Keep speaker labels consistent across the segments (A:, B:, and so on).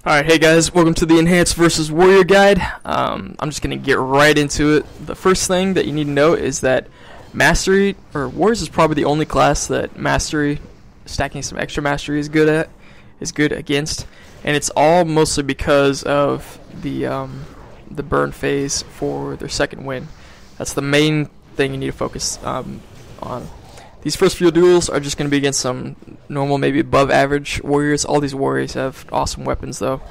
A: Alright, hey guys, welcome to the Enhanced versus Warrior guide. I'm just going to get right into it. The first thing that you need to know is that Mastery, or Warriors is probably the only class that Mastery, stacking some extra Mastery is good against. And it's all mostly because of the burn phase for their second win. That's the main thing you need to focus on. These first few duels are just going to be against some normal, maybe above average warriors. All these warriors have awesome weapons though.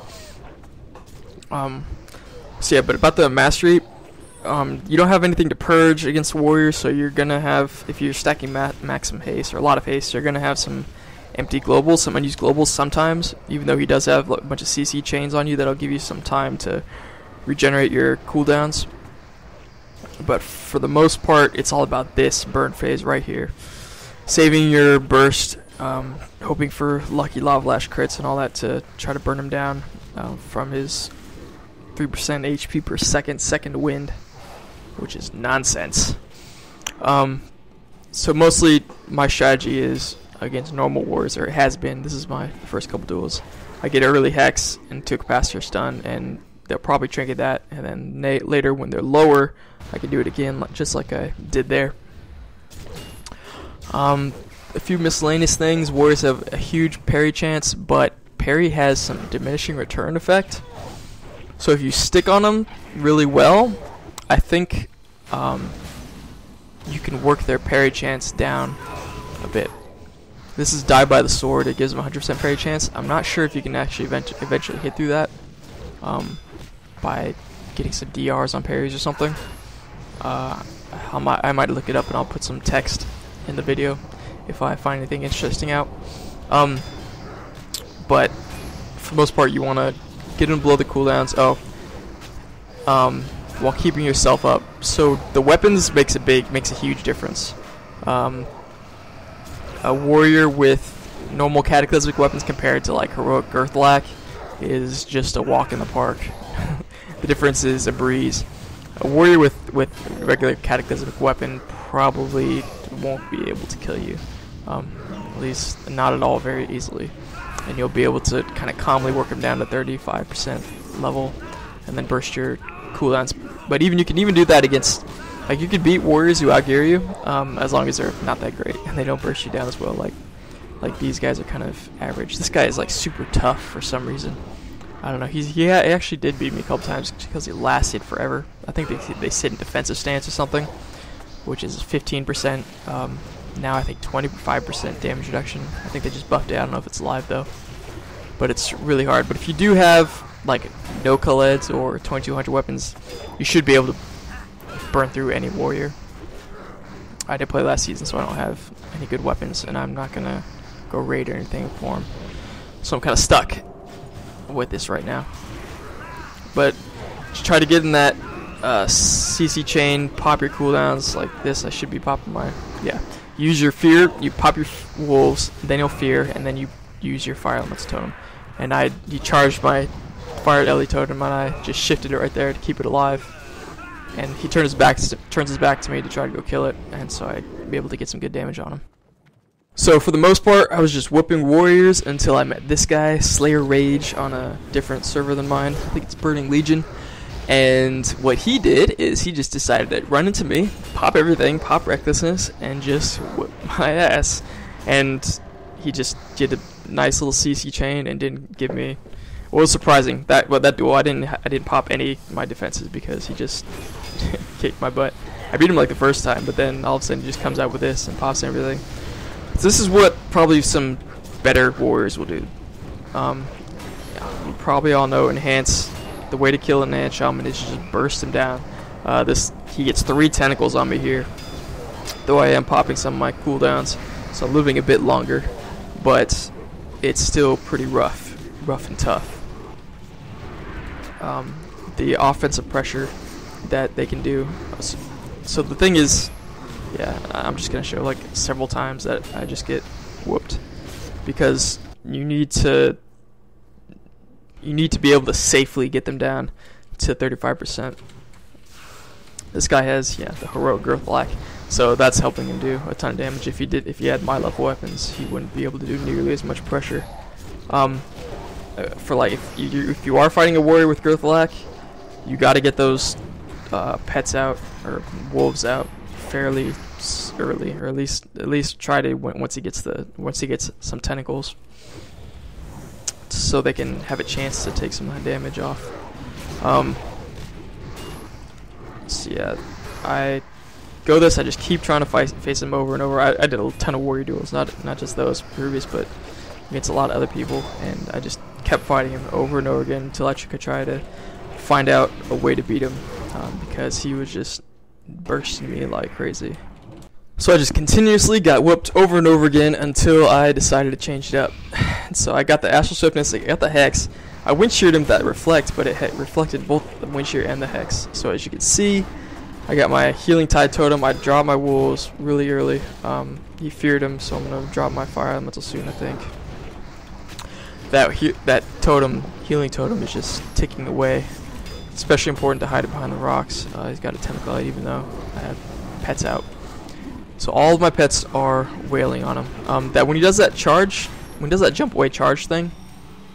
A: So yeah, but about the mastery, you don't have anything to purge against warriors, so you're going to have, if you're stacking maximum haste or a lot of haste, you're going to have some empty globals, some unused globals sometimes, even though he does have a bunch of CC chains on you that'll give you some time to regenerate your cooldowns. But for the most part, it's all about this burn phase right here. Saving your burst, hoping for lucky lava lash crits and all that to try to burn him down from his 3% HP per second wind, which is nonsense. So mostly my strategy is against normal warriors, or it has been. This is my first couple duels. I get early hex and 2 capacitor stun, and they'll probably trinket that, and then later when they're lower, I can do it again, just like I did there. A few miscellaneous things. Warriors have a huge parry chance, but parry has some diminishing return effect. So if you stick on them really well, I think you can work their parry chance down a bit. This is die by the sword. It gives them 100% parry chance. I'm not sure if you can actually eventually hit through that by getting some DRs on parries or something. I might look it up and I'll put some text in the video if I find anything interesting out. But for the most part, you want to get them below the cooldowns. While keeping yourself up. So the weapons makes a huge difference. A warrior with normal cataclysmic weapons compared to like heroic Girthlack is just a walk in the park. The difference is a breeze. A warrior with regular cataclysmic weapon probably won't be able to kill you, at least not at all very easily, and you'll be able to kind of calmly work them down to 35% level and then burst your cooldowns. But you can even do that against, like, you could beat warriors who outgear you as long as they're not that great and they don't burst you down as well. Like these guys are kind of average. This guy is like super tough for some reason. I don't know. He actually did beat me a couple times because he lasted forever. I think they sit in defensive stance or something, which is 15%. Now I think 25% damage reduction. I think they just buffed it. I don't know if it's live though, but it's really hard. But if you do have like no Khaleds or 2200 weapons, you should be able to burn through any warrior. I did play last season, so I don't have any good weapons, and I'm not gonna go raid or anything for him. So I'm kind of stuck with this right now. But just try to get in that CC chain, pop your cooldowns like this. I should be popping my, yeah. Use your fear, you pop your wolves, then you'll fear, and then you use your fire elements totem. And he charged my fire ele totem, and I just shifted it right there to keep it alive. And he turns his back to me to try to go kill it, and so I'd be able to get some good damage on him. So for the most part, I was just whooping warriors until I met this guy, Slayer Rage, on a different server than mine. I think it's Burning Legion. And what he did is he just decided to run into me, pop everything, pop recklessness, and just whip my ass. And he just did a nice little CC chain and didn't give me. What was surprising that duel, I didn't pop any of my defenses because he just kicked my butt. I beat him like the first time, but then all of a sudden he just comes out with this and pops everything. So this is what probably some better warriors will do. You probably all know Enhance. The way to kill an Enhanced Shaman is just burst him down. He gets 3 tentacles on me here, though I am popping some of my cooldowns, so I'm living a bit longer, but it's still pretty rough and tough. The offensive pressure that they can do. So the thing is, yeah, I'm just gonna show like several times that I just get whooped because you need to be able to safely get them down to 35%. This guy has, yeah, the heroic Girthlack, so that's helping him do a ton of damage. If he had my level weapons, he wouldn't be able to do nearly as much pressure. for like if you are fighting a warrior with Girthlack, you got to get those pets out or wolves out fairly early, or at least try to once he gets some tentacles, so they can have a chance to take some damage off. So yeah, I go this. I just keep trying to face him over and over. I did a ton of warrior duels, not just those previous, but against a lot of other people, and I just kept fighting him over and over again until I could try to find out a way to beat him, because he was just bursting me like crazy. So I just continuously got whooped over and over again until I decided to change it up. And so I got the Astral Swiftness, I got the Hex. I wind sheared him that reflect, but it reflected both the wind shear and the Hex. So as you can see, I got my Healing Tide Totem. I dropped my wolves really early. He feared him, so I'm gonna drop my Fire Elemental soon, I think. That totem, Healing Totem, is just ticking away. Especially important to hide it behind the rocks. He's got a Tentacle Light, even though I have pets out. So all of my pets are wailing on him. That when he does that charge, when he does that jump away charge thing,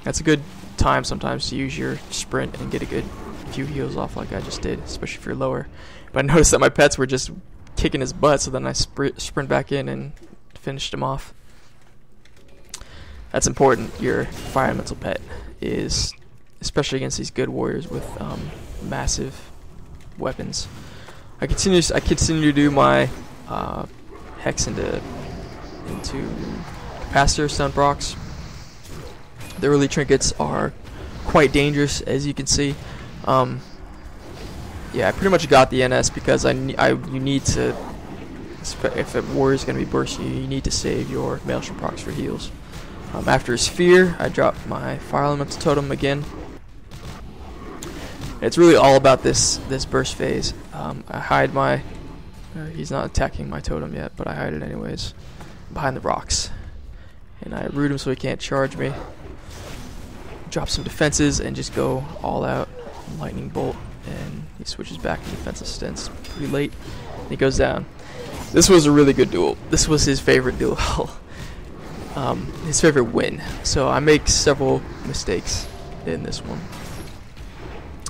A: that's a good time sometimes to use your sprint and get a good few heals off like I just did, especially if you're lower. But I noticed that my pets were just kicking his butt, so then I sprint back in and finished him off. That's important. Your Fire Elemental pet is, especially against these good warriors with massive weapons. I continue to do my Hex into Capacitor Stun Procs. The early trinkets are quite dangerous, as you can see. Yeah, I pretty much got the NS because you need to, if a warrior's going to be bursting you need to save your Maelstrom procs for heals. After his fear, I dropped my Fire Elemental Totem again. It's really all about this burst phase. I hide my, he's not attacking my totem yet, but I hide it anyways, behind the rocks. And I root him so he can't charge me. Drop some defenses and just go all out. Lightning Bolt, and he switches back to defensive stance pretty late. And he goes down. This was a really good duel. This was his favorite duel. His favorite win. So I make several mistakes in this one.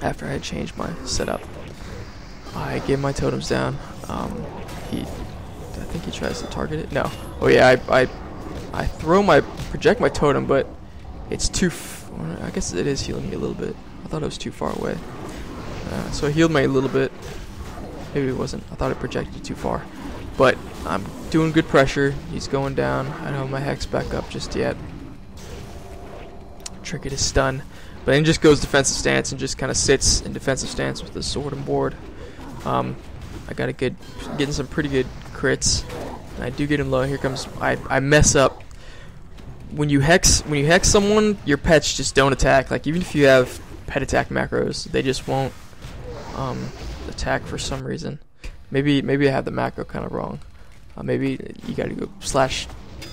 A: After I had changed my setup, I gave my totems down. I think he tries to target it. No. Oh yeah, I project my totem, but it's too. I guess it is healing me a little bit. I thought it was too far away. So I healed me a little bit. Maybe it wasn't. I thought it projected too far. But I'm doing good pressure. He's going down. I don't have my Hex back up just yet. Trinket is stunned. But then he just goes defensive stance and just kind of sits in defensive stance with the sword and board. I got getting some pretty good crits. And I do get him low. Here comes, I mess up. When you hex someone, your pets just don't attack. Like even if you have pet attack macros, they just won't attack for some reason. Maybe I have the macro kind of wrong. Maybe you got to go slash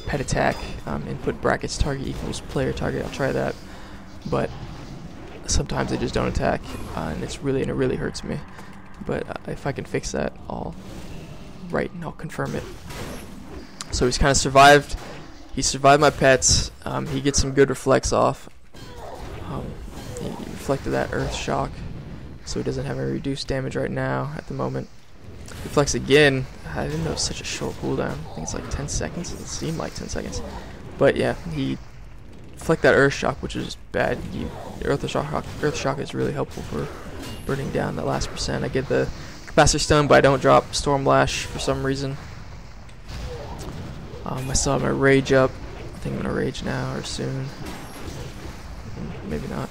A: pet attack, input brackets target equals player target. I'll try that. But sometimes they just don't attack, and it really hurts me. But if I can fix that, I'll confirm it. So he's kind of survived. He survived my pets. He gets some good reflects off. He reflected that Earth Shock, so he doesn't have any reduced damage right now at the moment. Reflects again. I didn't know it was such a short cooldown. I think it's like 10 seconds. It seemed like 10 seconds. But yeah, he reflect that Earth Shock, which is bad. Earth Shock is really helpful for burning down that last percent. I get the Capacitor Stun, but I don't drop Storm Lash for some reason. I still have my Rage up. I think I'm going to Rage now or soon. Maybe not.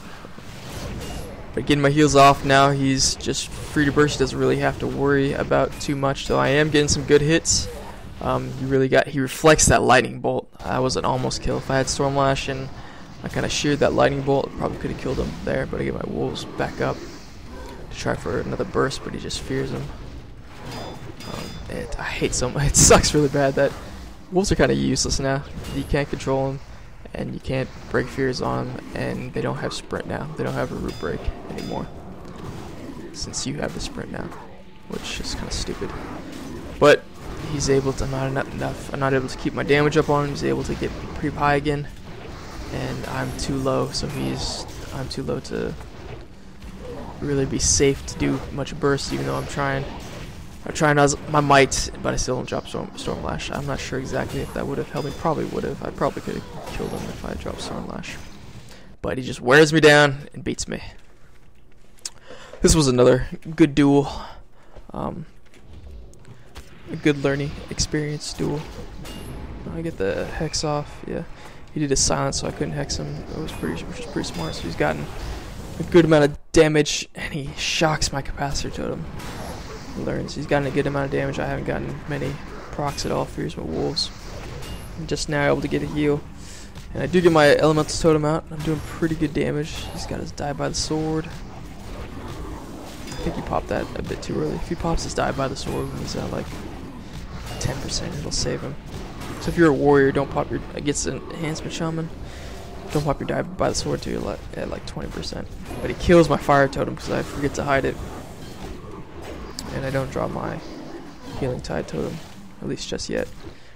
A: But getting my heals off now, he's just free to burst. He doesn't really have to worry about too much. So I am getting some good hits. He reflects that Lightning Bolt. That was an almost kill. If I had Storm Lash and I kind of sheared that Lightning Bolt, probably could have killed him there. But I get my wolves back up to try for another burst, but he just fears him. I hate so much. It sucks really bad that wolves are kind of useless now. You can't control them, and you can't break fears on them, and they don't have sprint now. They don't have a root break anymore, since you have the sprint now, which is kind of stupid. But he's able to I'm not able to keep my damage up on him. He's able to get pretty high again. and I'm too low, so I'm too low to really be safe to do much burst, even though I'm trying my might, but I still don't drop Storm Lash. I'm not sure exactly if that would have helped me. Probably would have. I probably could have killed him if I dropped Storm Lash. But he just wears me down and beats me. This was another good duel. A good learning experience duel. I get the hex off. Yeah, he did a silence, so I couldn't hex him. Which is pretty smart. So he's gotten a good amount of damage, and he shocks my capacitor totem. He learns he's gotten a good amount of damage. I haven't gotten many procs at all. Fears my wolves. I'm just now able to get a heal, and I do get my elemental totem out. I'm doing pretty good damage. He's got his die by the sword. I think he popped that a bit too early. If he pops his die by the sword when he's at like 10%, it'll save him. So if you're a warrior, don't pop your against an enhancement shaman. Don't pop your die by the sword till you're at like 20%. But he kills my fire totem because I forget to hide it, and I don't drop my healing tide totem, at least just yet.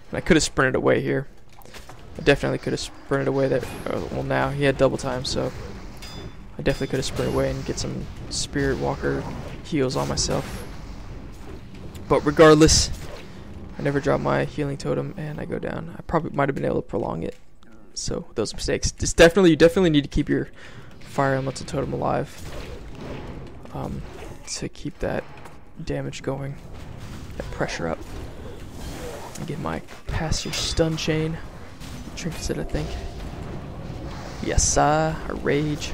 A: And I could have sprinted away here. I definitely could have sprinted away there. Well, now he had double time, so I definitely could have sprinted away and get some Spirit Walker heals on myself. But regardless, I never drop my healing totem and I go down. I probably might have been able to prolong it. So those mistakes. You definitely need to keep your fire elemental totem alive to keep that damage going, that pressure up. I get my Pastor Stun Chain. Trinkets it, I think. Yes, a rage.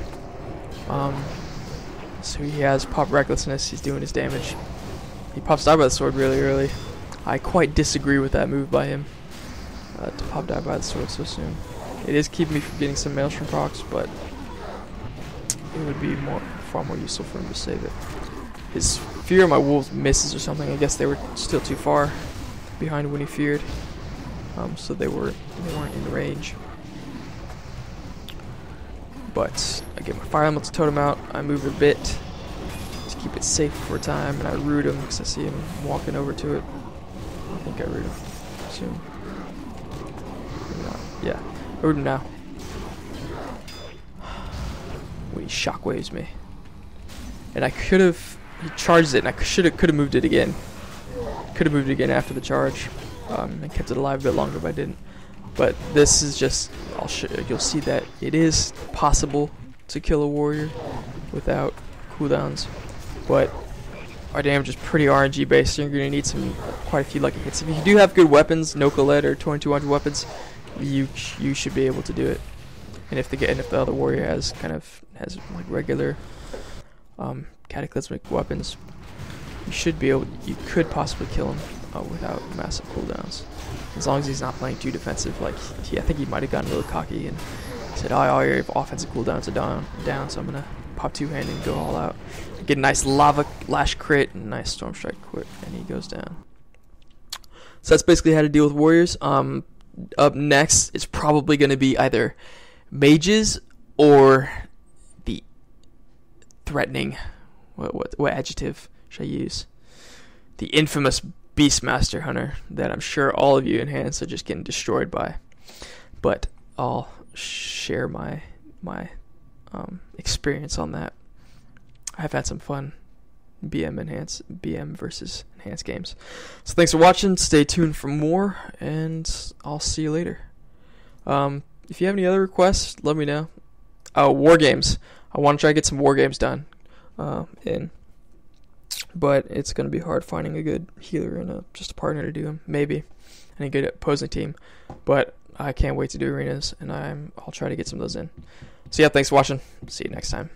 A: So he has pop recklessness. He's doing his damage. He pops die by the sword really early. I quite disagree with that move by him to pop die by the sword so soon. It is keeping me from getting some Maelstrom procs, but it would be far more useful for him to save it. His fear of my wolves misses or something. I guess they were still too far behind when he feared, so they weren't in range. But I get my fire elemental totem out. I move a bit to keep it safe for a time, and I root him because I see him walking over to it. I think I root him soon. Yeah, I root him now. When he shockwaves me, and I could have. He charged it, and I could have moved it again. Could have moved it again after the charge, and kept it alive a bit longer, but I didn't. But this is just, you'll see that it is possible to kill a warrior without cooldowns, but our damage is pretty RNG based, so you're going to need quite a few lucky hits. If you do have good weapons, no Colette or 2200 weapons, you should be able to do it. And if the other warrior has like regular cataclysmic weapons, you could possibly kill him without massive cooldowns, as long as he's not playing too defensive. Like I think he might have gotten a little cocky and said, "Oh, all your offensive cooldowns are down, so I'm gonna pop two-handed and go all out." Get a nice lava lash crit and a nice storm strike crit, and he goes down. So that's basically how to deal with warriors. Up next is probably going to be either mages or the threatening. What adjective should I use? The infamous Beastmaster Hunter that I'm sure all of you enhanced are just getting destroyed by. But I'll share my experience on that. I've had some fun BM versus enhanced games. So thanks for watching. Stay tuned for more, and I'll see you later. If you have any other requests, let me know. Oh, war games. I want to try to get some war games done. But it's going to be hard finding a good healer and just a partner to do them. Maybe, and a good opposing team. But I can't wait to do arenas, and I'll try to get some of those in. So yeah, thanks for watching. See you next time.